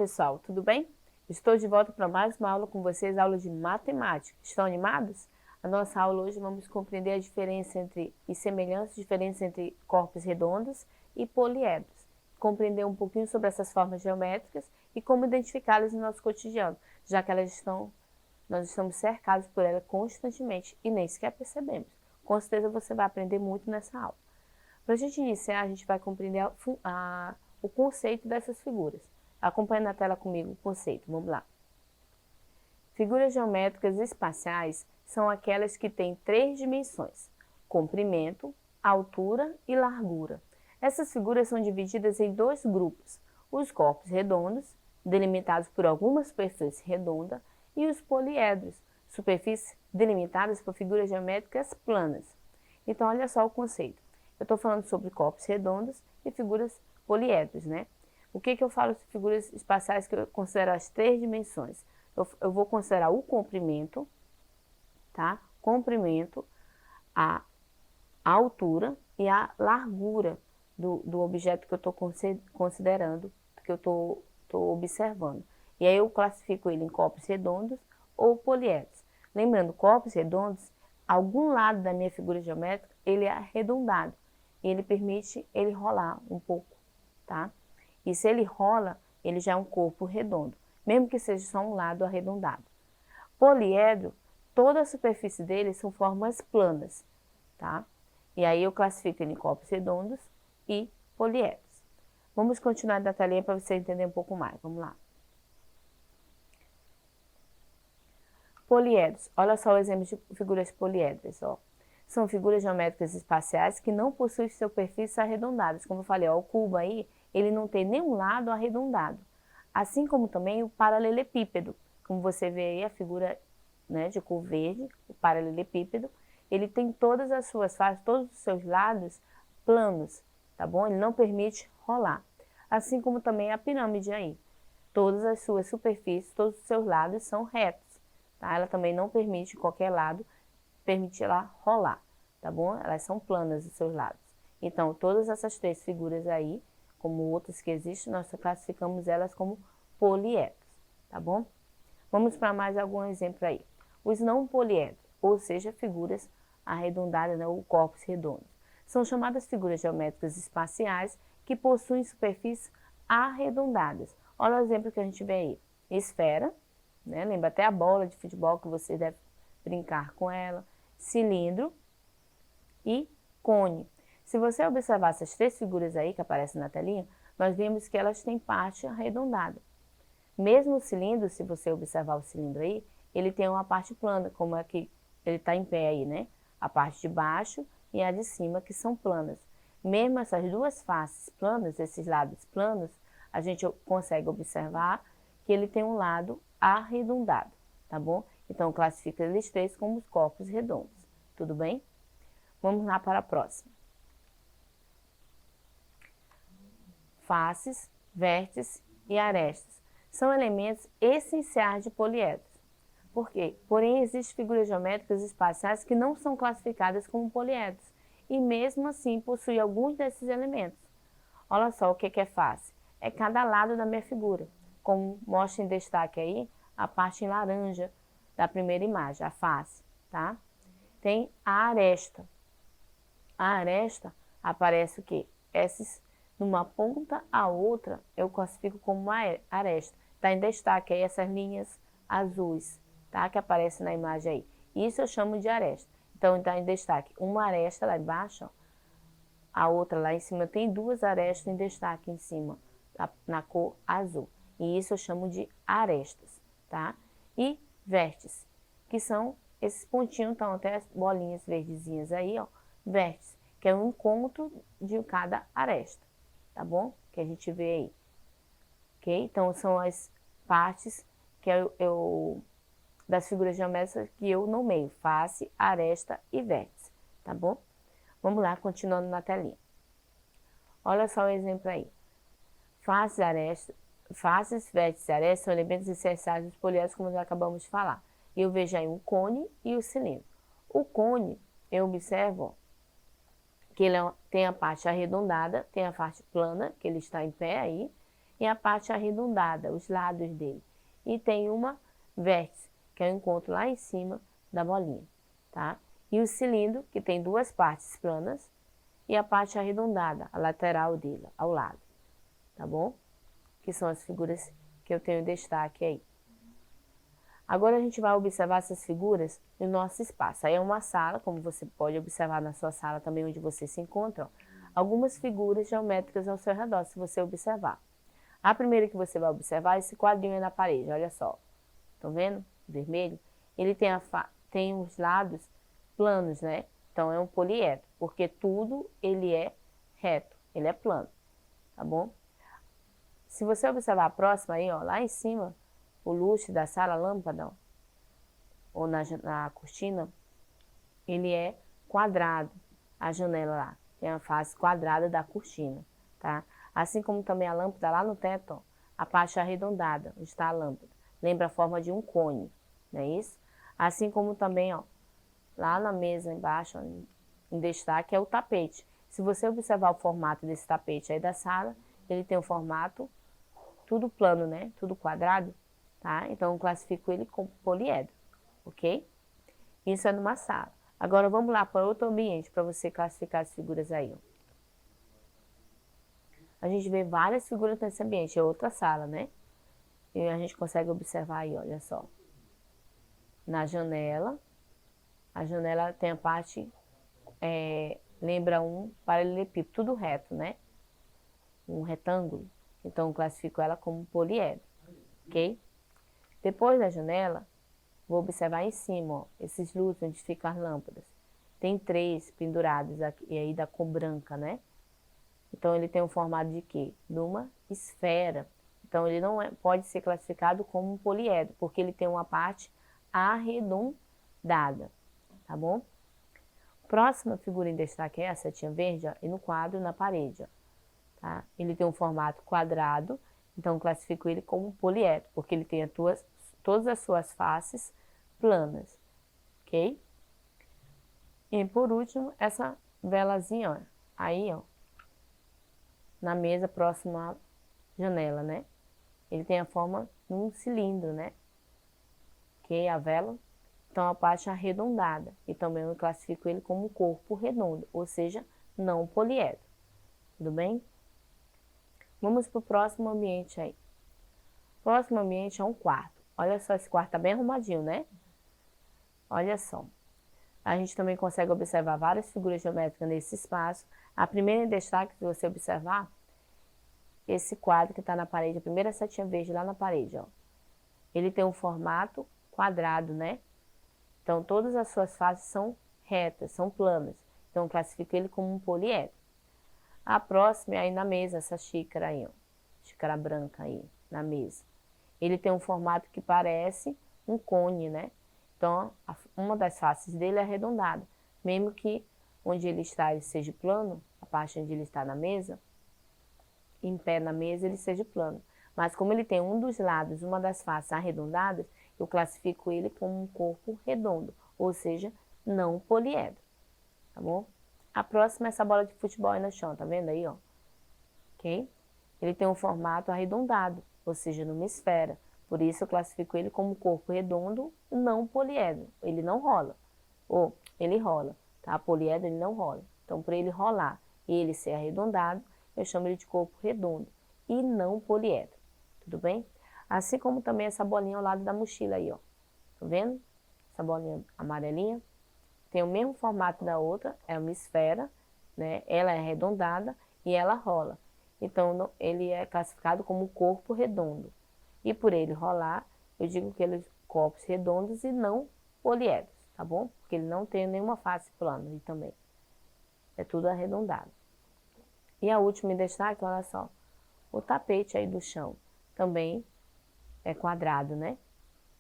pessoal, tudo bem? Estou de volta para mais uma aula com vocês, aula de matemática. Estão animados? A nossa aula hoje vamos compreender a diferença entre e semelhanças, diferença entre corpos redondos e poliedros. Compreender um pouquinho sobre essas formas geométricas e como identificá-las no nosso cotidiano, já que nós estamos cercados por elas constantemente e nem sequer percebemos. Com certeza você vai aprender muito nessa aula. Para a gente iniciar, a gente vai compreender o conceito dessas figuras. Acompanhe na tela comigo o conceito, vamos lá. Figuras geométricas espaciais são aquelas que têm 3 dimensões: comprimento, altura e largura. Essas figuras são divididas em 2 grupos: os corpos redondos, delimitados por alguma superfície redonda, e os poliedros, superfícies delimitadas por figuras geométricas planas. Então, olha só o conceito. Eu estou falando sobre corpos redondos e figuras poliedros, né? O que eu falo de figuras espaciais que eu considero as 3 dimensões? Eu vou considerar o comprimento, tá? Comprimento, a altura e a largura do objeto que eu estou considerando, que eu estou observando. E aí eu classifico ele em corpos redondos ou poliedros. Lembrando, corpos redondos, algum lado da minha figura geométrica, ele é arredondado. E ele permite ele rolar um pouco, tá? E se ele rola, ele já é um corpo redondo, mesmo que seja só um lado arredondado. Poliedro, toda a superfície dele são formas planas, tá? E aí eu classifico ele em corpos redondos e poliedros. Vamos continuar da telinha para você entender um pouco mais. Vamos lá. Poliedros. Olha só o exemplo de figuras poliédricas, ó. São figuras geométricas espaciais que não possuem superfícies arredondadas. Como eu falei, ó, o cubo aí, ele não tem nenhum lado arredondado. Assim como também o paralelepípedo. Como você vê aí a figura, né, de cor verde, o paralelepípedo, ele tem todas as suas faces, todos os seus lados planos, tá bom? Ele não permite rolar. Assim como também a pirâmide aí. Todas as suas superfícies, todos os seus lados são retos, tá? Ela também não permite qualquer lado permitir ela rolar, tá bom? Elas são planas dos seus lados. Então, todas essas 3 figuras aí, como outras que existem, nós classificamos elas como poliedros, tá bom? Vamos para mais algum exemplo aí. Os não poliedros, ou seja, figuras arredondadas, né, ou corpos redondos, são chamadas figuras geométricas espaciais que possuem superfícies arredondadas. Olha o exemplo que a gente vê aí. Esfera, né? Lembra até a bola de futebol que você deve brincar com ela, cilindro e cone. Se você observar essas 3 figuras aí que aparecem na telinha, nós vemos que elas têm parte arredondada. Mesmo o cilindro, se você observar o cilindro aí, ele tem uma parte plana, como é que ele está em pé aí, né? A parte de baixo e a de cima, que são planas. Mesmo essas 2 faces planas, esses lados planos, a gente consegue observar que ele tem um lado arredondado, tá bom? Então, classifica eles 3 como os corpos redondos. Tudo bem? Vamos lá para a próxima. Faces, vértices e arestas são elementos essenciais de poliedros. Por quê? Porém, existem figuras geométricas espaciais que não são classificadas como poliedros e, mesmo assim, possuem alguns desses elementos. Olha só o que é face. É cada lado da minha figura. Como mostra em destaque aí, a parte em laranja da primeira imagem, a face, tá? Tem a aresta. A aresta aparece o quê? Esses, numa ponta a outra, eu classifico como uma aresta. Está em destaque aí essas linhas azuis, tá? Que aparecem na imagem aí. Isso eu chamo de aresta. Então, está em destaque uma aresta lá embaixo, ó. A outra lá em cima tem 2 arestas em destaque em cima, na cor azul. E isso eu chamo de arestas, tá? E vértices, que são esses pontinhos, então até as bolinhas verdezinhas aí, ó, vértices, que é o encontro de cada aresta, tá bom? Que a gente vê aí, ok? Então são as partes que das figuras geométricas que eu nomeio, face, aresta e vértice, tá bom? Vamos lá, continuando na telinha. Olha só o exemplo aí. Faces, vértices e arestas são elementos essenciais dos poliedros, como nós acabamos de falar. E eu vejo aí um cone e o cilindro. O cone, eu observo que ele tem a parte arredondada, tem a parte plana, que ele está em pé aí, e a parte arredondada, os lados dele. E tem uma vértice, que eu encontro lá em cima da bolinha, tá? E o cilindro, que tem duas partes planas, e a parte arredondada, a lateral dele, ao lado, tá bom? Que são as figuras que eu tenho destaque aí. Agora a gente vai observar essas figuras no nosso espaço. Aí é uma sala, como você pode observar na sua sala também, onde você se encontra, ó, algumas figuras geométricas ao seu redor, se você observar. A primeira que você vai observar é esse quadrinho aí na parede, olha só. Estão vendo? Vermelho. Ele tem os lados planos, né? Então é um poliedro, porque tudo ele é reto, ele é plano, tá bom? Se você observar a próxima aí, ó, lá em cima, o lustre da sala, a lâmpada, ó, ou na cortina, ele é quadrado, a janela lá, tem a face quadrada da cortina, tá? Assim como também a lâmpada lá no teto, ó, a parte arredondada, onde está a lâmpada, lembra a forma de um cone, não é isso? Assim como também, ó, lá na mesa embaixo, ó, em destaque, é o tapete. Se você observar o formato desse tapete aí da sala, ele tem um formato tudo plano, né? Tudo quadrado, tá? Então, eu classifico ele como poliedro, ok? Isso é numa sala. Agora, vamos lá para outro ambiente, para você classificar as figuras aí, ó. A gente vê várias figuras nesse ambiente, é outra sala, né? E a gente consegue observar aí, olha só. Na janela, a janela tem a parte, lembra um paralelepípedo, tudo reto, né? Um retângulo. Então, eu classifico ela como poliedro, ok? Depois da janela, vou observar em cima, ó, esses lustres onde ficam as lâmpadas. Tem 3 pendurados aqui, e aí da cor branca, né? Então, ele tem um formato de quê? De uma esfera. Então, ele não pode ser classificado como um poliedro, porque ele tem uma parte arredondada, tá bom? Próxima figura em destaque é a setinha verde, ó, e no quadro, na parede, ó, tá? Ele tem um formato quadrado, então classifico ele como um poliedro, porque ele tem todas as suas faces planas, ok? E por último, essa velazinha, ó, aí, ó, na mesa próxima à janela, né? Ele tem a forma de um cilindro, né? Ok? A vela. Então, a parte arredondada. E também eu classifico ele como um corpo redondo, ou seja, não poliedro. Tudo bem? Vamos para o próximo ambiente aí. O próximo ambiente é um quarto. Olha só, esse quarto tá bem arrumadinho, né? Olha só. A gente também consegue observar várias figuras geométricas nesse espaço. A primeira em destaque, se você observar, esse quadro que está na parede, a primeira setinha verde lá na parede, ó. Ele tem um formato quadrado, né? Então, todas as suas faces são retas, são planas. Então, eu classifico ele como um poliedro. A próxima é aí na mesa, essa xícara aí, ó. Xícara branca aí, na mesa. Ele tem um formato que parece um cone, né? Então, uma das faces dele é arredondada. Mesmo que onde ele está ele seja plano, a parte onde ele está na mesa, em pé na mesa, ele seja plano. Mas como ele tem um dos lados, uma das faces arredondadas, eu classifico ele como um corpo redondo, ou seja, não poliedro, tá bom? A próxima é essa bola de futebol aí no chão, tá vendo aí, ó? Ok? Ele tem um formato arredondado, ou seja, numa esfera. Por isso eu classifico ele como corpo redondo, não poliedro. Ele não rola. Ou ele rola, tá? Poliedro ele não rola. Então, para ele rolar e ele ser arredondado, eu chamo ele de corpo redondo e não poliedro. Tudo bem? Assim como também essa bolinha ao lado da mochila aí, ó. Tá vendo? Essa bolinha amarelinha. Tem o mesmo formato da outra, é uma esfera, né? Ela é arredondada e ela rola. Então, ele é classificado como corpo redondo. E por ele rolar, eu digo que eles corpos redondos e não poliedros, tá bom? Porque ele não tem nenhuma face plana e também. É tudo arredondado. E a última em destaque, olha só. O tapete aí do chão também é quadrado, né?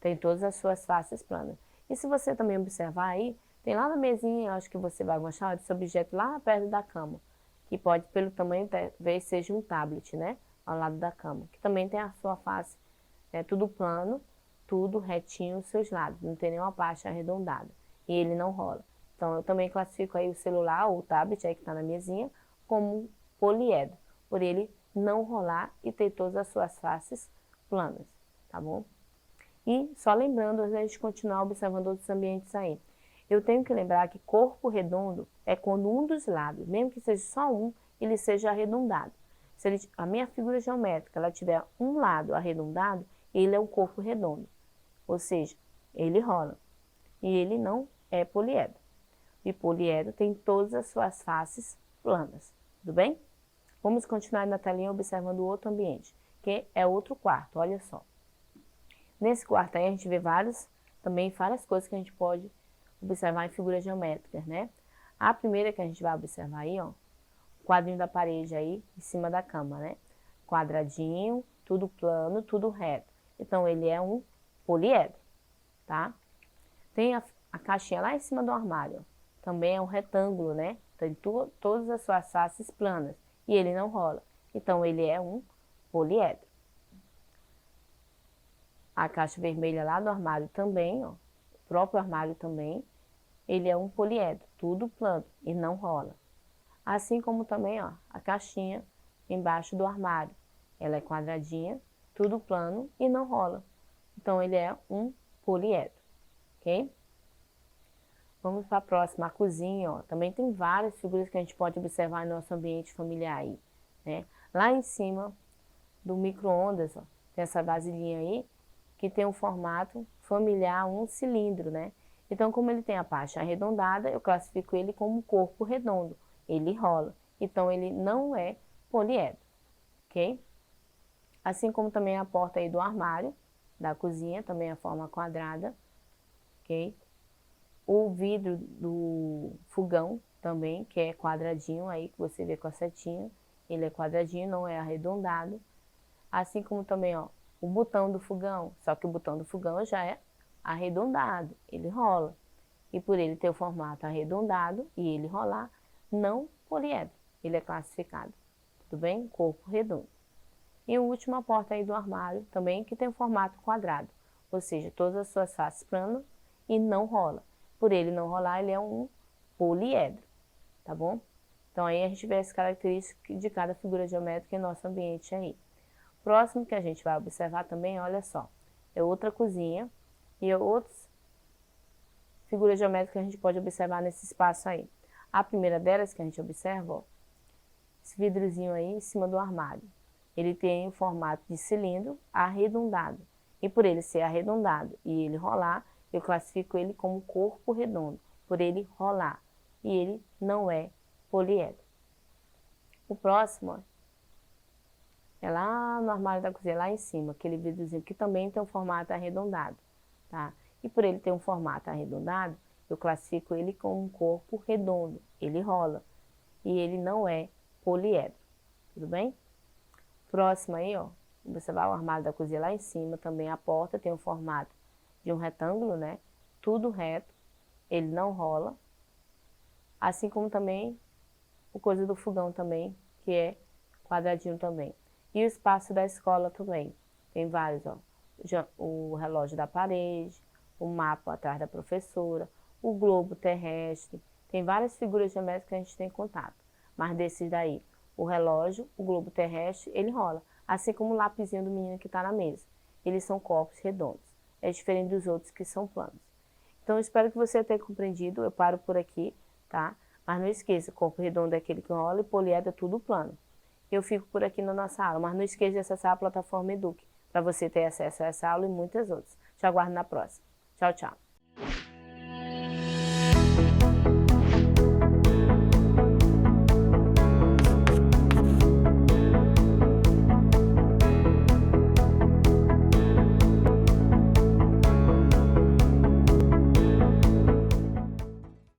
Tem todas as suas faces planas. E se você também observar aí, tem lá na mesinha, eu acho que você vai gostar desse objeto lá perto da cama. Que pode, pelo tamanho, talvez seja um tablet, né? Ao lado da cama. Que também tem a sua face, tudo plano, tudo retinho os seus lados. Não tem nenhuma parte arredondada. E ele não rola. Então, eu também classifico aí o celular ou o tablet aí que está na mesinha como poliedro. Por ele não rolar e ter todas as suas faces planas, tá bom? E só lembrando, antes de a gente continuar observando outros ambientes aí, eu tenho que lembrar que corpo redondo é quando um dos lados, mesmo que seja só um, ele seja arredondado. Se a minha figura geométrica ela tiver um lado arredondado, ele é um corpo redondo, ou seja, ele rola. E ele não é poliedro. E poliedro tem todas as suas faces planas, tudo bem? Vamos continuar na telinha observando o outro ambiente, que é outro quarto, olha só. Nesse quarto aí a gente vê várias coisas que a gente pode observar em figuras geométricas, né? A primeira que a gente vai observar aí, ó, o quadrinho da parede aí, em cima da cama, né? Quadradinho, tudo plano, tudo reto. Então, ele é um poliedro, tá? Tem a caixinha lá em cima do armário, também é um retângulo, né? Tem todas as suas faces planas e ele não rola. Então, ele é um poliedro. A caixa vermelha lá do armário também, ó, o próprio armário também, ele é um poliedro, tudo plano e não rola. Assim como também, ó, a caixinha embaixo do armário, ela é quadradinha, tudo plano e não rola. Então, ele é um poliedro, ok? Vamos para a próxima, a cozinha, ó. Também tem várias figuras que a gente pode observar no nosso ambiente familiar aí, né? Lá em cima do micro-ondas, ó, tem essa vasilhinha aí, que tem um formato familiar, um cilindro, né? Então, como ele tem a parte arredondada, eu classifico ele como corpo redondo. Ele rola. Então, ele não é poliedro, ok? Assim como também a porta aí do armário, da cozinha, também a forma quadrada, ok? O vidro do fogão também, que é quadradinho aí, que você vê com a setinha. Ele é quadradinho, não é arredondado. Assim como também, ó, o botão do fogão, só que o botão do fogão já é arredondado, ele rola. E por ele ter o formato arredondado e ele rolar, não poliedro, ele é classificado, tudo bem? Corpo redondo. E a última porta aí do armário também, que tem o formato quadrado, ou seja, todas as suas faces planas e não rola. Por ele não rolar, ele é um poliedro, tá bom? Então aí a gente vê as características de cada figura geométrica em nosso ambiente aí. Próximo que a gente vai observar também, olha só, é outra cozinha e outras figuras geométricas que a gente pode observar nesse espaço aí. A primeira delas que a gente observa, ó, esse vidrozinho aí em cima do armário. Ele tem o formato de cilindro arredondado. E por ele ser arredondado e ele rolar, eu classifico ele como corpo redondo, por ele rolar. E ele não é poliedro. O próximo, ó, é lá no armário da cozinha, lá em cima, aquele vidrozinho que também tem um formato arredondado, tá? E por ele ter um formato arredondado, eu classifico ele como um corpo redondo, ele rola. E ele não é poliedro, tudo bem? Próximo aí, ó, você vai ao armário da cozinha lá em cima, também a porta tem o formato de um retângulo, né? Tudo reto, ele não rola. Assim como também o coisa do fogão também, que é quadradinho também. E o espaço da escola também. Tem vários, ó. O relógio da parede, o mapa atrás da professora, o globo terrestre. Tem várias figuras geométricas que a gente tem contato. Mas desses daí, o relógio, o globo terrestre, ele rola. Assim como o lapisinho do menino que está na mesa. Eles são corpos redondos. É diferente dos outros que são planos. Então, eu espero que você tenha compreendido. Eu paro por aqui, tá? Mas não esqueça, corpo redondo é aquele que rola e poliedro é tudo plano. Eu fico por aqui na nossa aula, mas não esqueça de acessar a plataforma Eduque, para você ter acesso a essa aula e muitas outras. Te aguardo na próxima. Tchau, tchau.